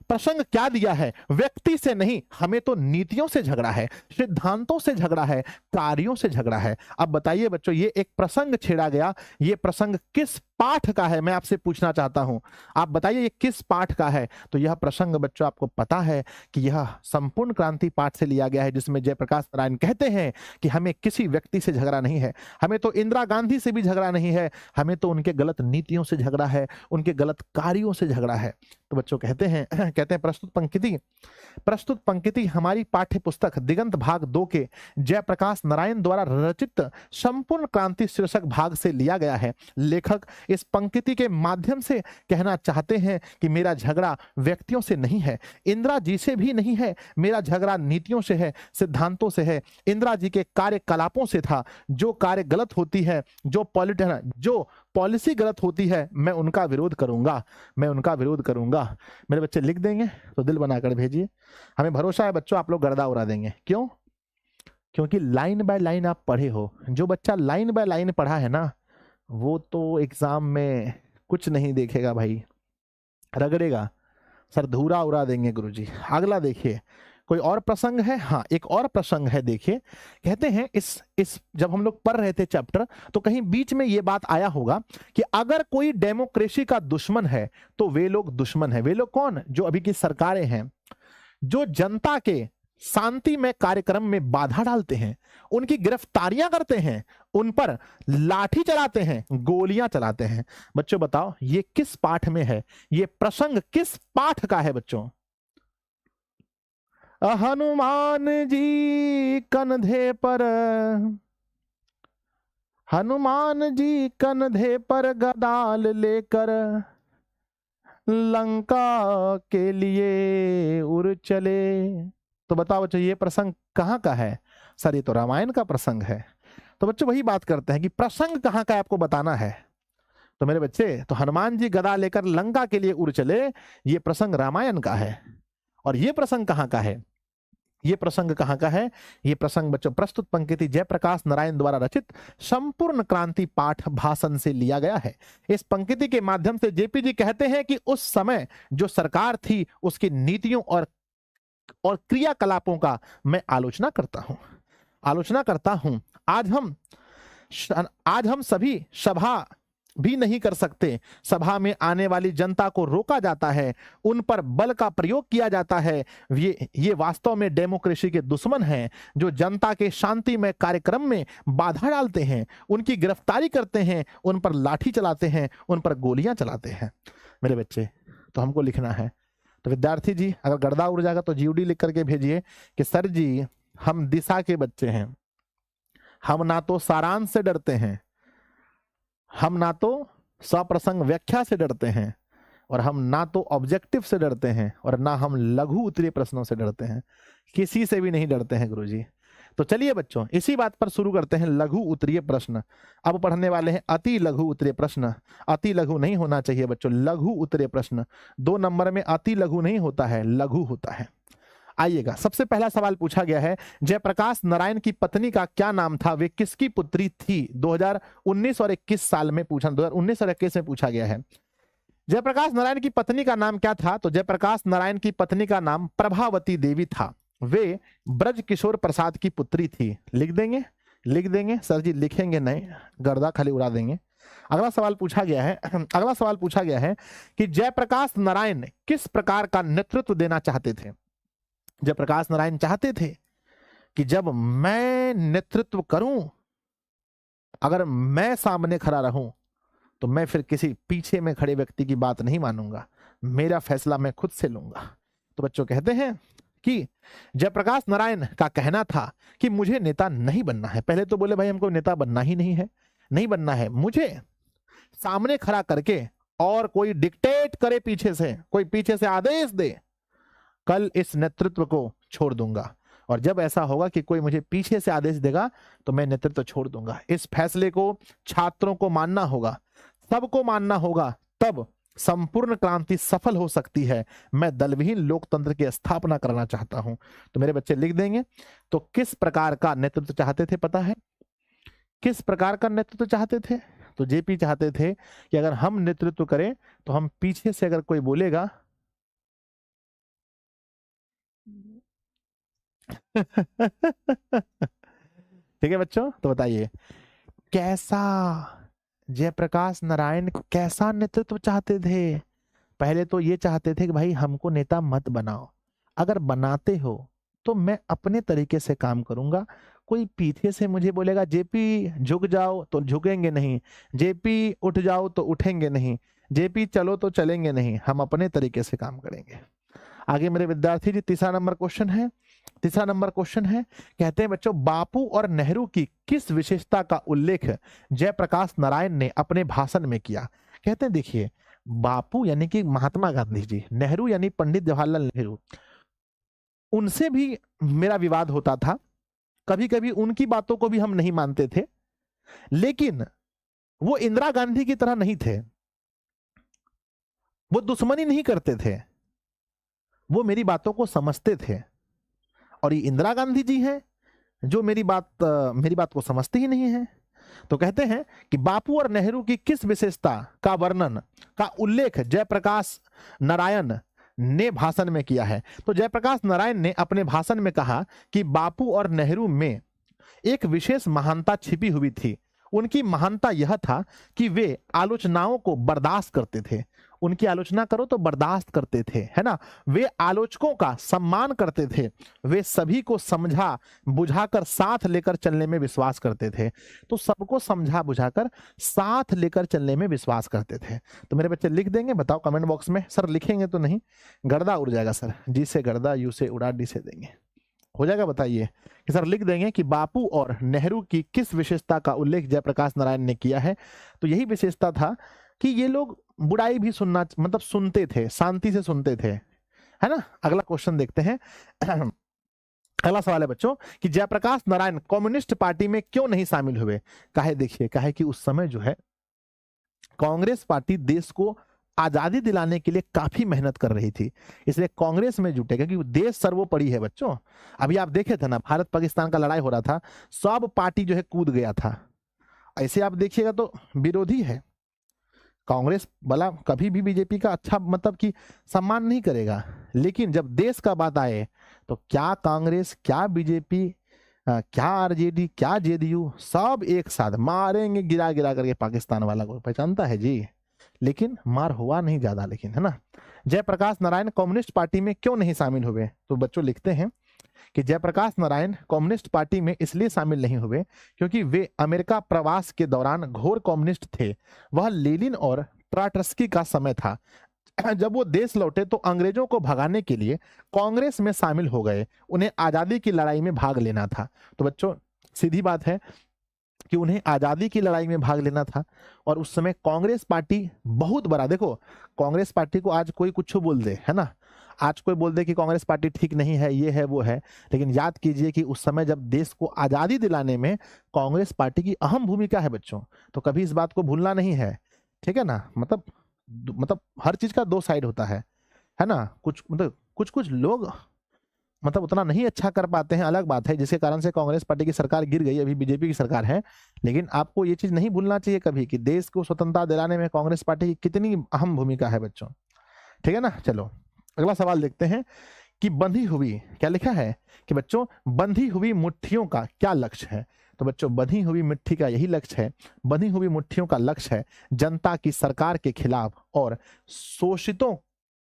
प्रसंग क्या दिया है, व्यक्ति से नहीं, हमें तो नीतियों से झगड़ा है, सिद्धांतों से झगड़ा है, कार्यों से झगड़ा है। अब बताइए बच्चों, ये एक प्रसंग छेड़ा गया, ये प्रसंग किस पाठ का है, मैं आपसे पूछना चाहता हूं। आप बताइए ये किस पाठ का है। तो यह प्रसंग बच्चों आपको पता है कि यह संपूर्ण क्रांति पाठ से लिया गया है, जिसमें जयप्रकाश नारायण कहते हैं कि हमें किसी व्यक्ति से झगड़ा नहीं है, हमें तो इंदिरा गांधी से भी झगड़ा नहीं है, हमें तो उनके गलत नीतियों से झगड़ा है, उनके गलत कार्यों से झगड़ा है। तो बच्चों कहते हैं प्रस्तुत पंक्ति हमारी पाठ्य पुस्तक दिगंत भाग 2 के जयप्रकाश नारायण द्वारा रचित संपूर्ण क्रांति शीर्षक भाग से लिया गया है। लेखक इस पंक्ति के माध्यम से कहना चाहते हैं कि मेरा झगड़ा व्यक्तियों से नहीं है, इंदिरा जी से भी नहीं है, मेरा झगड़ा नीतियों से है, सिद्धांतों से है, इंदिरा जी के कार्यकलापों से था। जो कार्य गलत होती है, जो पॉलिसी गलत होती है, मैं उनका विरोध करूंगा, मैं उनका विरोध करूंगा। मेरे बच्चे लिख देंगे तो दिल बनाकर भेजिए, हमें भरोसा है बच्चों आप लोग गर्दा उड़ा देंगे। क्यों? क्योंकि लाइन बाय लाइन आप पढ़े हो। जो बच्चा लाइन बाय लाइन पढ़ा है ना, वो तो एग्जाम में कुछ नहीं देखेगा भाई, रगड़ेगा, सर धूरा उड़ा देंगे गुरुजी। अगला देखिए, कोई और प्रसंग है? हाँ, एक और प्रसंग है, देखिए। कहते हैं इस जब हम लोग पढ़ रहे थे चैप्टर, तो कहीं बीच में ये बात आया होगा कि अगर कोई डेमोक्रेसी का दुश्मन है तो वे लोग दुश्मन है। वे लोग कौन? जो अभी की सरकारें हैं, जो जनता के शांति में कार्यक्रम में बाधा डालते हैं, उनकी गिरफ्तारियां करते हैं, उन पर लाठी चलाते हैं, गोलियां चलाते हैं। बच्चों बताओ ये किस पाठ में है, ये प्रसंग किस पाठ का है बच्चों? हनुमान जी कंधे पर, हनुमान जी कंधे पर गदाल लेकर लंका के लिए उड़ चले। तो बताओ बच्चों ये प्रसंग कहाँ का है? सर ये तो रामायण का प्रसंग है। तो बच्चों वही बात करते हैं कि प्रसंग कहाँ का आपको बताना है। तो मेरे बच्चे, तो हनुमान जी गदा लेकर लंका के लिए उड़ चले, ये प्रसंग रामायण का है। और ये प्रसंग कहाँ का है? ये प्रसंग कहाँ का है? ये प्रसंग बच्चों प्रस्तुत पंक्ति जयप्रकाश नारायण द्वारा रचित संपूर्ण क्रांति पाठ भाषण से लिया गया है। इस पंक्ति के माध्यम से जेपी जी कहते हैं कि उस समय जो सरकार थी उसकी नीतियों और क्रियाकलापों का मैं आलोचना करता हूं। आज हम सभी सभा भी नहीं कर सकते। सभा में आने वाली जनता को रोका जाता है, उन पर बल का प्रयोग किया जाता है। ये वास्तव में डेमोक्रेसी के दुश्मन हैं, जो जनता के शांतिमय कार्यक्रम में बाधा डालते हैं, उनकी गिरफ्तारी करते हैं, उन पर लाठी चलाते हैं, उन पर गोलियां चलाते हैं। मेरे बच्चे, तो हमको लिखना है। तो विद्यार्थी जी अगर गर्दा उड़ जाएगा तो जीडी लिख करके भेजिए कि सर जी हम दिशा के बच्चे हैं, हम ना तो सारांश से डरते हैं, हम ना तो सप्रसंग व्याख्या से डरते हैं, और हम ना तो ऑब्जेक्टिव से डरते हैं, और ना हम लघु उत्तरीय प्रश्नों से डरते हैं। किसी से भी नहीं डरते हैं गुरुजी। तो चलिए बच्चों इसी बात पर शुरू करते हैं लघु उत्तरीय प्रश्न। अब पढ़ने वाले हैं अति लघु उत्तरीय प्रश्न। अति लघु नहीं होना चाहिए बच्चों, लघु उत्तरीय प्रश्न। 2 नंबर में अति लघु नहीं होता है, लघु होता है। आइएगा, सबसे पहला सवाल पूछा गया है, जयप्रकाश नारायण की पत्नी का क्या नाम था, वे किसकी पुत्री थी? 2019 और 21 साल में पूछा, 2019 और 21 में पूछा गया है। जयप्रकाश नारायण की पत्नी का नाम क्या था? तो जयप्रकाश नारायण की पत्नी का नाम प्रभावती देवी था। वे ब्रज किशोर प्रसाद की पुत्री थी। लिख देंगे सर जी, लिखेंगे नहीं, गर्दा खाली उड़ा देंगे। अगला सवाल पूछा गया है कि जयप्रकाश नारायण किस प्रकार का नेतृत्व देना चाहते थे? जयप्रकाश नारायण चाहते थे कि जब मैं नेतृत्व करूं, अगर मैं सामने खड़ा रहूं, तो मैं फिर किसी पीछे में खड़े व्यक्ति की बात नहीं मानूंगा, मेरा फैसला मैं खुद से लूंगा। तो बच्चों कहते हैं कि जयप्रकाश नारायण का कहना था कि मुझे नेता नहीं बनना है। पहले तो बोले भाई हमको नेता बनना ही नहीं बनना है, मुझे सामने खड़ा करके और कोई डिक्टेट करे पीछे से, कोई पीछे से आदेश दे, कल इस नेतृत्व को छोड़ दूंगा। और जब ऐसा होगा कि कोई मुझे पीछे से आदेश देगा तो मैं नेतृत्व छोड़ दूंगा। इस फैसले को छात्रों को मानना होगा, सबको मानना होगा, तब संपूर्ण क्रांति सफल हो सकती है, मैं दलविहीन लोकतंत्र की स्थापना करना चाहता हूं। तो मेरे बच्चे लिख देंगे। तो किस प्रकार का नेतृत्व चाहते थे, पता है किस प्रकार का नेतृत्व चाहते थे? तो जेपी चाहते थे कि अगर हम नेतृत्व करें तो हम पीछे से अगर कोई बोलेगा ठीक है बच्चों, तो बताइए कैसा जयप्रकाश नारायण कैसा नेतृत्व चाहते थे? पहले तो ये चाहते थे कि भाई हमको नेता मत बनाओ, अगर बनाते हो तो मैं अपने तरीके से काम करूंगा, कोई पीछे से मुझे बोलेगा जेपी झुक जाओ तो झुकेंगे नहीं, जेपी उठ जाओ तो उठेंगे नहीं, जेपी चलो तो चलेंगे नहीं, हम अपने तरीके से काम करेंगे। आगे मेरे विद्यार्थी जी तीसरा नंबर क्वेश्चन है। तीसरा नंबर क्वेश्चन है, कहते हैं बच्चों बापू और नेहरू की किस विशेषता का उल्लेख जयप्रकाश नारायण ने अपने भाषण में किया? कहते हैं देखिए बापू यानी कि महात्मा गांधी जी, नेहरू यानी पंडित जवाहरलाल नेहरू, उनसे भी मेरा विवाद होता था, कभी कभी उनकी बातों को भी हम नहीं मानते थे, लेकिन वो इंदिरा गांधी की तरह नहीं थे, वो दुश्मनी नहीं करते थे, वो मेरी बातों को समझते थे। और ये इंदिरा गांधी जी हैं जो मेरी बात को समझते ही नहीं है। तो कहते हैं कि बापू और नेहरू की किस विशेषता का वर्णन का उल्लेख जयप्रकाश नारायण ने भाषण में किया है? तो जयप्रकाश नारायण ने अपने भाषण में कहा कि बापू और नेहरू में एक विशेष महानता छिपी हुई थी। उनकी महानता यह था कि वे आलोचनाओं को बर्दाश्त करते थे, उनकी आलोचना करो तो बर्दाश्त करते थे, है ना। वे आलोचकों का सम्मान करते थे, वे सभी को समझा बुझाकर साथ लेकर चलने में विश्वास करते थे। तो सबको समझा बुझाकर साथ लेकर चलने में विश्वास करते थे। तो मेरे बच्चे लिख देंगे, बताओ कमेंट बॉक्स में। सर लिखेंगे तो नहीं, गर्दा उड़ जाएगा सर। जी से गर्दा, यू से उड़ा, डी से देंगे, हो जाएगा। बताइए कि सर लिख देंगे कि बापू और नेहरू की किस विशेषता का उल्लेख जयप्रकाश नारायण ने किया है? तो यही विशेषता था कि ये लोग बुराई भी सुनना मतलब सुनते थे, शांति से सुनते थे, है ना। अगला क्वेश्चन देखते हैं। अगला सवाल है बच्चों कि जयप्रकाश नारायण कम्युनिस्ट पार्टी में क्यों नहीं शामिल हुए? काहे देखिए, काहे कि उस समय जो है कांग्रेस पार्टी देश को आजादी दिलाने के लिए काफी मेहनत कर रही थी, इसलिए कांग्रेस में जुटे, क्योंकि देश सर्वोपरि है बच्चों। अभी आप देखे थे ना, भारत पाकिस्तान का लड़ाई हो रहा था, सब पार्टी जो है कूद गया था। ऐसे आप देखिएगा तो विरोधी है, कांग्रेस वाला कभी भी बीजेपी का अच्छा मतलब कि सम्मान नहीं करेगा, लेकिन जब देश का बात आए तो क्या कांग्रेस, क्या बीजेपी, क्या आरजेडी, क्या जेडीयू, सब एक साथ मारेंगे गिरा गिरा करके पाकिस्तान वाला को, पहचानता है जी। लेकिन मार हुआ नहीं ज्यादा, लेकिन है ना। जयप्रकाश नारायण कम्युनिस्ट पार्टी में क्यों नहीं शामिल हुए? तो बच्चों लिखते हैं कि जयप्रकाश नारायण कम्युनिस्ट पार्टी में इसलिए शामिल नहीं हुए क्योंकि वे अमेरिका प्रवास के दौरान घोर कम्युनिस्ट थे। वह लेनिन और ट्राटस्की का समय था। जब वो देश लौटे तो अंग्रेजों को भगाने के लिए कांग्रेस में शामिल हो गए, उन्हें आजादी की लड़ाई में भाग लेना था। तो बच्चों सीधी बात है कि उन्हें आजादी की लड़ाई में भाग लेना था, और उस समय कांग्रेस पार्टी बहुत बड़ा, देखो कांग्रेस पार्टी को आज कोई कुछ बोल दे, है ना, आज कोई बोल दे कि कांग्रेस पार्टी ठीक नहीं है, ये है वो है, लेकिन याद कीजिए कि उस समय जब देश को आजादी दिलाने में कांग्रेस पार्टी की अहम भूमिका है बच्चों, तो कभी इस बात को भूलना नहीं है, ठीक है ना। मतलब हर चीज का दो साइड होता है ना। कुछ कुछ लोग मतलब उतना नहीं अच्छा कर पाते हैं, अलग बात है, जिसके कारण से कांग्रेस पार्टी की सरकार गिर गई, अभी बीजेपी की सरकार है। लेकिन आपको ये चीज नहीं भूलना चाहिए कभी कि देश को स्वतंत्रता दिलाने में कांग्रेस पार्टी की कितनी अहम भूमिका है बच्चों, ठीक है ना। चलो अगला सवाल देखते हैं कि बंधी हुई, क्या लिखा है कि बच्चों बंधी हुई मुट्ठियों का क्या लक्ष्य है? तो बच्चों बंधी हुई मुट्ठी का यही लक्ष्य है, बंधी हुई मुट्ठियों का लक्ष्य है जनता की सरकार के खिलाफ और शोषितों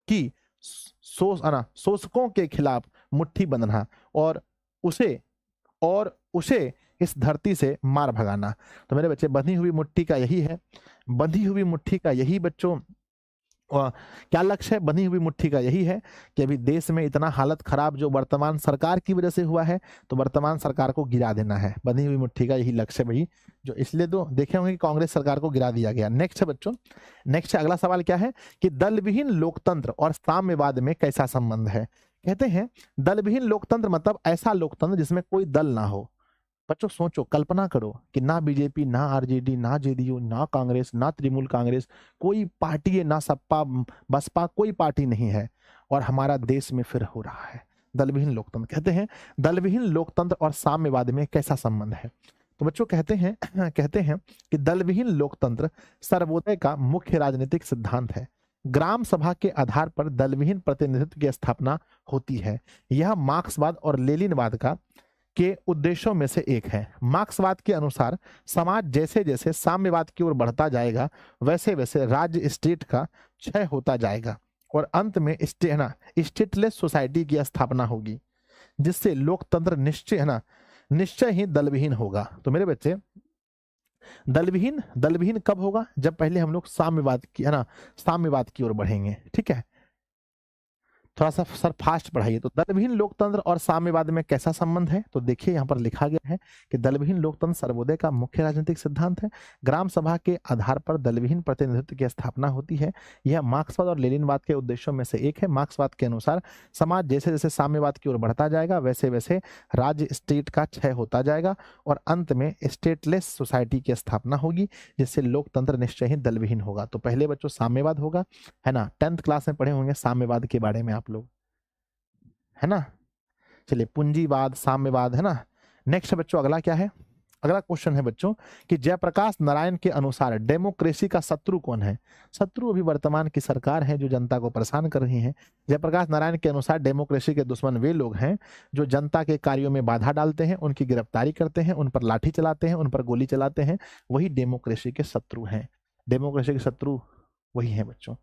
की शोषकों के खिलाफ मुट्ठी बंधना और उसे इस धरती से मार भगाना। तो मेरे बच्चे बंधी हुई मुट्ठी का यही है, बंधी हुई मुट्ठी का यही बच्चों क्या लक्ष्य है? बंधी हुई मुट्ठी का यही है कि अभी देश में इतना हालत खराब जो वर्तमान सरकार की वजह से हुआ है, तो वर्तमान सरकार को गिरा देना है। बंधी हुई मुट्ठी का यही लक्ष्य है भाई, जो इसलिए तो देखे होंगे कि कांग्रेस सरकार को गिरा दिया गया। नेक्स्ट है बच्चों, नेक्स्ट अगला सवाल क्या है कि दलविहीन लोकतंत्र और साम्यवाद में कैसा संबंध है? कहते हैं दलविहीन लोकतंत्र मतलब ऐसा लोकतंत्र जिसमें कोई दल ना हो, बच्चों सोचो, कल्पना करो कि ना बीजेपी, ना आरजेडी, ना जेडीयू, ना कांग्रेस, ना तृणमूल कांग्रेस, कोई पार्टी है, ना सपा बसपा, कोई पार्टी नहीं है, और हमारा देश में फिर हो रहा है दलविहीन लोकतंत्र। कहते हैं दलविहीन लोकतंत्र और साम्यवाद में कैसा संबंध है? तो बच्चों कहते हैं कि दलविहीन लोकतंत्र सर्वोदय का मुख्य राजनीतिक सिद्धांत है। ग्राम सभा के आधार पर दलविहीन प्रतिनिधित्व की स्थापना होती है। यह मार्क्सवाद और लेनिनवाद के उद्देश्यों में से एक है। मार्क्सवाद के अनुसार समाज जैसे जैसे साम्यवाद की ओर बढ़ता जाएगा, वैसे वैसे राज्य स्टेट का क्षय होता जाएगा और अंत में स्टेटलेस सोसाइटी की स्थापना होगी, जिससे लोकतंत्र निश्चय ही दलविहीन होगा। तो मेरे बच्चे, दलविहीन कब होगा? जब पहले हम लोग साम्यवाद की ओर बढ़ेंगे। ठीक है, थोड़ा सा सर फास्ट पढ़ाइए। तो दलविहीन लोकतंत्र और साम्यवाद में कैसा संबंध है? तो देखिए यहाँ पर लिखा गया है कि दलविहीन लोकतंत्र सर्वोदय का मुख्य राजनीतिक सिद्धांत है। ग्राम सभा के आधार पर दलविहीन प्रतिनिधित्व की स्थापना होती है। यह मार्क्सवाद और लेनिनवाद के उद्देश्यों में से एक है। मार्क्सवाद के अनुसार समाज जैसे जैसे साम्यवाद की ओर बढ़ता जाएगा, वैसे वैसे राज्य स्टेट का क्षय होता जाएगा और अंत में स्टेटलेस सोसाइटी की स्थापना होगी, जिससे लोकतंत्र निश्चय ही दलविहीन होगा। तो पहले बच्चों साम्यवाद होगा, है ना, 10th क्लास में पढ़े होंगे साम्यवाद के बारे में आप लोग, है ना। चलिए, पूंजीवाद, साम्यवाद, है ना। नेक्स्ट बच्चों अगला क्या है? अगला क्वेश्चन है बच्चों कि जयप्रकाश नारायण के अनुसार डेमोक्रेसी का शत्रु कौन है? शत्रु अभी वर्तमान की सरकार है जो जनता को परेशान कर रही है। जयप्रकाश नारायण के अनुसार डेमोक्रेसी के दुश्मन वे लोग हैं जो जनता के कार्यों में बाधा डालते हैं, उनकी गिरफ्तारी करते हैं, उन पर लाठी चलाते हैं, उन पर गोली चलाते हैं, वही डेमोक्रेसी के शत्रु हैं। डेमोक्रेसी के शत्रु वही है बच्चों,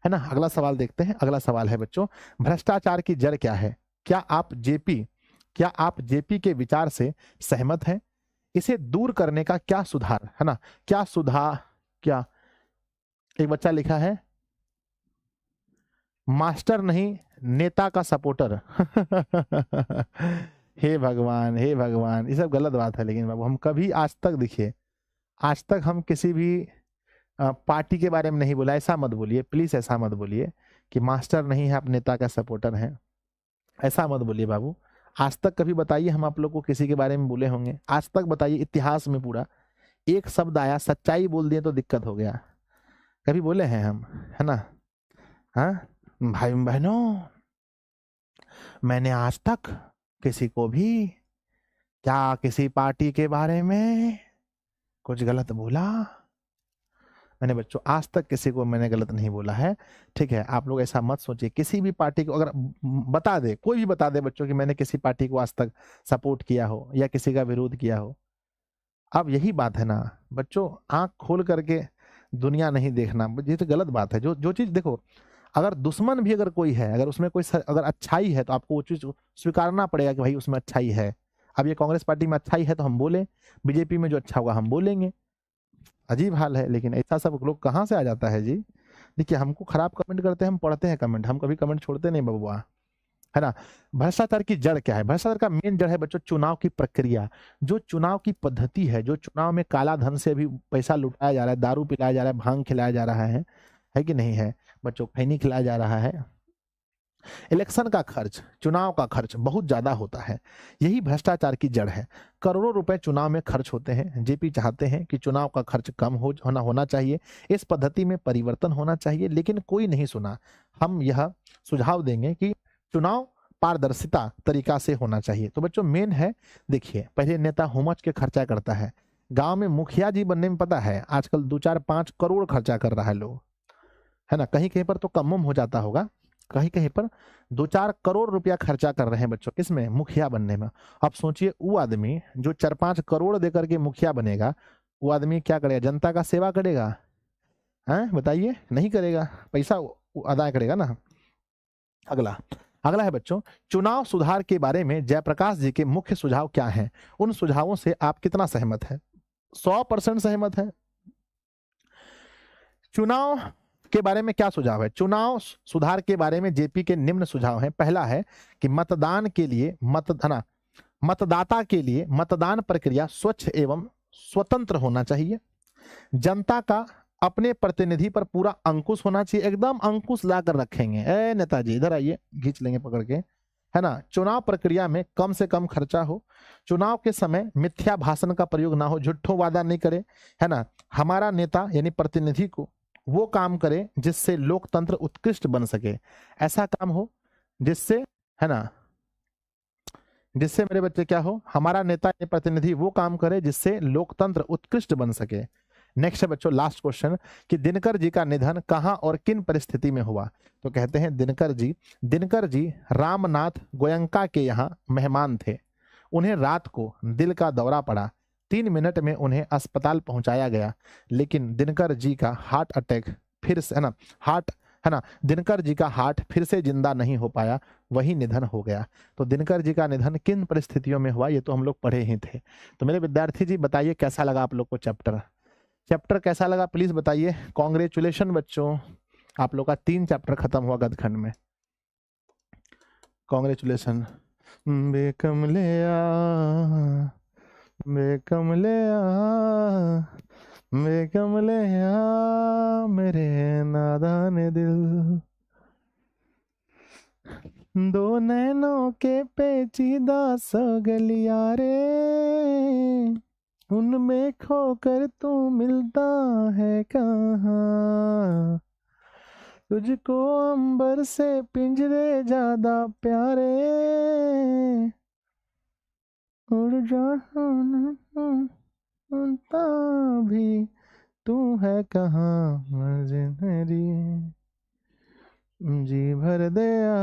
है ना। अगला सवाल देखते हैं। अगला सवाल है बच्चों, भ्रष्टाचार की जड़ क्या है? क्या आप जेपी के विचार से सहमत हैं? इसे दूर करने का क्या सुधार, है ना, क्या एक बच्चा लिखा है, मास्टर नहीं नेता का सपोर्टर। हे भगवान, हे भगवान, ये सब गलत बात है। लेकिन बाबू, हम कभी आज तक हम किसी भी पार्टी के बारे में नहीं बोला। ऐसा मत बोलिए प्लीज, ऐसा मत बोलिए कि मास्टर नहीं है आप नेता का सपोर्टर हैं, ऐसा मत बोलिए बाबू। आज तक कभी बताइए हम आप लोग को किसी के बारे में बोले होंगे? आज तक बताइए इतिहास में पूरा एक शब्द आया, सच्चाई बोल दिए तो दिक्कत हो गया, कभी बोले हैं हम, है ना। हाँ भाई बहनों, मैंने आज तक किसी को भी क्या किसी पार्टी के बारे में कुछ गलत बोला? मैंने बच्चों आज तक किसी को मैंने गलत नहीं बोला है। ठीक है, आप लोग ऐसा मत सोचिए। किसी भी पार्टी को अगर बता दे, कोई भी बता दे बच्चों कि मैंने किसी पार्टी को आज तक सपोर्ट किया हो या किसी का विरोध किया हो, अब यही बात है ना बच्चों, आंख खोल करके दुनिया नहीं देखना, ये तो गलत बात है। जो चीज देखो, अगर दुश्मन भी अगर कोई है, अगर उसमें कोई अगर अच्छाई है तो आपको वो चीज स्वीकारना पड़ेगा कि भाई उसमें अच्छाई है। अब ये कांग्रेस पार्टी में अच्छाई है तो हम बोले, बीजेपी में जो अच्छा होगा हम बोलेंगे। अजीब हाल है, लेकिन ऐसा सब लोग कहाँ से आ जाता है जी। देखिए, हमको खराब कमेंट करते हैं, हम पढ़ते हैं कमेंट, हम कभी कमेंट छोड़ते नहीं बबुआ, है ना। भ्रष्टाचार की जड़ क्या है? भ्रष्टाचार का मेन जड़ है बच्चों चुनाव की प्रक्रिया, जो चुनाव की पद्धति है, जो चुनाव में काला धन से भी पैसा लुटाया जा रहा है, दारू पिलाया जा रहा है, भांग खिलाया जा रहा है कि नहीं है बच्चों, खैनी खिलाया जा रहा है। इलेक्शन का खर्च, चुनाव का खर्च बहुत ज्यादा होता है, यही भ्रष्टाचार की जड़ है। करोड़ों रुपए चुनाव में खर्च होते हैं। जेपी चाहते हैं कि चुनाव का खर्च कम होना चाहिए, इस पद्धति में परिवर्तन होना चाहिए, लेकिन कोई नहीं सुना। हम यह सुझाव देंगे कि चुनाव पारदर्शिता तरीका से होना चाहिए। तो बच्चों मेन है, देखिए, पहले नेता हुमच के खर्चा करता है, गांव में मुखिया जी बनने में पता है आजकल 2-4-5 करोड़ खर्चा कर रहा है लोग, है ना। कहीं कहीं पर तो कम हो जाता होगा, कहीं कहीं पर 2-4 करोड़ रुपया खर्चा कर रहे हैं बच्चों किसमें? मुखिया बनने में। अब सोचिए, वो आदमी जो 4-5 करोड़ देकर के मुखिया बनेगा, वो आदमी क्या करेगा? जनता का सेवा करेगा? हैं बताइए, नहीं करेगा, पैसा अदा करेगा ना। अगला है बच्चों, चुनाव सुधार के बारे में जयप्रकाश जी के मुख्य सुझाव क्या हैं? उन सुझावों से आप कितना सहमत हैं? 100% सहमत है। चुनाव के बारे में क्या सुझाव है? चुनाव सुधार के बारे में जेपी के निम्न सुझाव हैं। पहला है कि मतदाता के लिए मतदान प्रक्रिया स्वच्छ एवं स्वतंत्र होना चाहिए। जनता का अपने प्रतिनिधि पर पूरा अंकुश होना चाहिए, एकदम अंकुश ला कर रखेंगे। ए नेताजी इधर आइए, खींच लेंगे पकड़ के, है ना, चुनाव प्रक्रिया में कम से कम खर्चा हो, चुनाव के समय मिथ्या भाषण का प्रयोग ना हो, झूठों वादा नहीं करे, है ना, हमारा नेता यानी प्रतिनिधि को वो काम करे जिससे लोकतंत्र उत्कृष्ट बन सके, ऐसा काम हो जिससे, है ना, जिससे मेरे बच्चे क्या हो, हमारा नेता या प्रतिनिधि वो काम करे जिससे लोकतंत्र उत्कृष्ट बन सके। नेक्स्ट है बच्चों लास्ट क्वेश्चन कि दिनकर जी का निधन कहां और किन परिस्थिति में हुआ। तो कहते हैं दिनकर जी रामनाथ गोयंका के यहाँ मेहमान थे, उन्हें रात को दिल का दौरा पड़ा, 3 मिनट में उन्हें अस्पताल पहुंचाया गया, लेकिन दिनकर जी का हार्ट अटैक फिर से, है ना, दिनकर जी का हार्ट फिर से जिंदा नहीं हो पाया, वही निधन हो गया। तो दिनकर जी का निधन किन परिस्थितियों में हुआ, ये तो हम लोग पढ़े ही थे। तो मेरे विद्यार्थी जी बताइए कैसा लगा आप लोग को चैप्टर कैसा लगा, प्लीज बताइए। कॉन्ग्रेचुलेशन बच्चों, आप लोग का 3 चैप्टर खत्म हुआ गदखंड में, कॉन्ग्रेचुलेशन। बेकमलिया बेकमलिया बेकमलिया मेरे नादान दिल, दो नैनों के पेचीदा सगलिया रे, उनमें खोकर तू मिलता है कहाँ, तुझको अंबर से पिंजरे ज्यादा प्यारे, उड़ जाता भी तू है कहाँ मजनरी, जी भर दया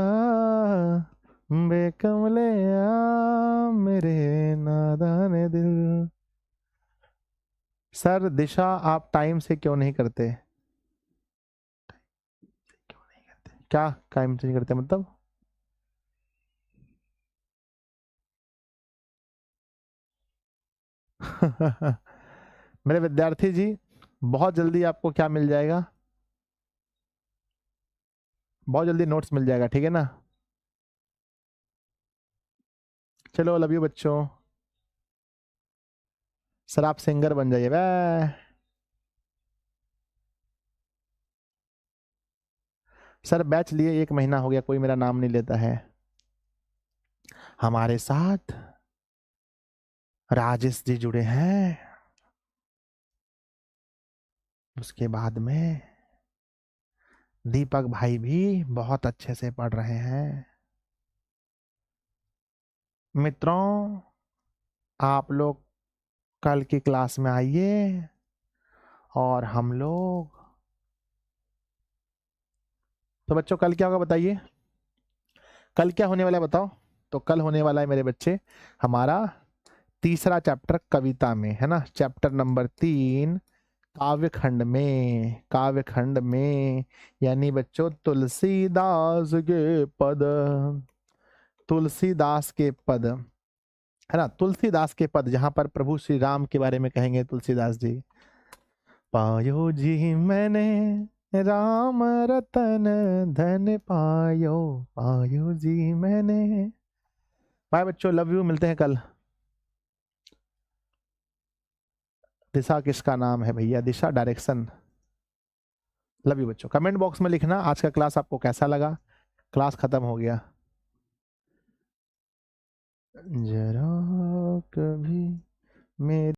बेकमलिया मेरे नादान दिल। सर दिशा आप टाइम से क्यों नहीं करते, क्या टाइम से नहीं करते मतलब? मेरे विद्यार्थी जी बहुत जल्दी आपको क्या मिल जाएगा, बहुत जल्दी नोट्स मिल जाएगा, ठीक है ना। चलो लव यू बच्चों, सर आप सिंगर बन जाइए बाय। सर बैच लिए 1 महीना हो गया, कोई मेरा नाम नहीं लेता है। हमारे साथ राजेश जी जुड़े हैं, उसके बाद में दीपक भाई भी बहुत अच्छे से पढ़ रहे हैं। मित्रों आप लोग कल की क्लास में आइए और हम लोग, तो बच्चों कल क्या होगा बताइए, कल क्या होने वाला है बताओ। तो कल होने वाला है मेरे बच्चे हमारा तीसरा चैप्टर कविता में, है ना, चैप्टर नंबर 3 काव्यखंड में यानी बच्चों तुलसीदास के पद, है ना, तुलसीदास के पद जहां पर प्रभु श्री राम के बारे में कहेंगे तुलसीदास जी, पायो जी मैंने राम रतन धन पायो जी मैंने। बाय बच्चों, लव यू, मिलते हैं कल। दिशा किसका नाम है भैया, दिशा डायरेक्शन। लव यू बच्चों, कमेंट बॉक्स में लिखना आज का क्लास आपको कैसा लगा, क्लास खत्म हो गया। जरा कभी मेरे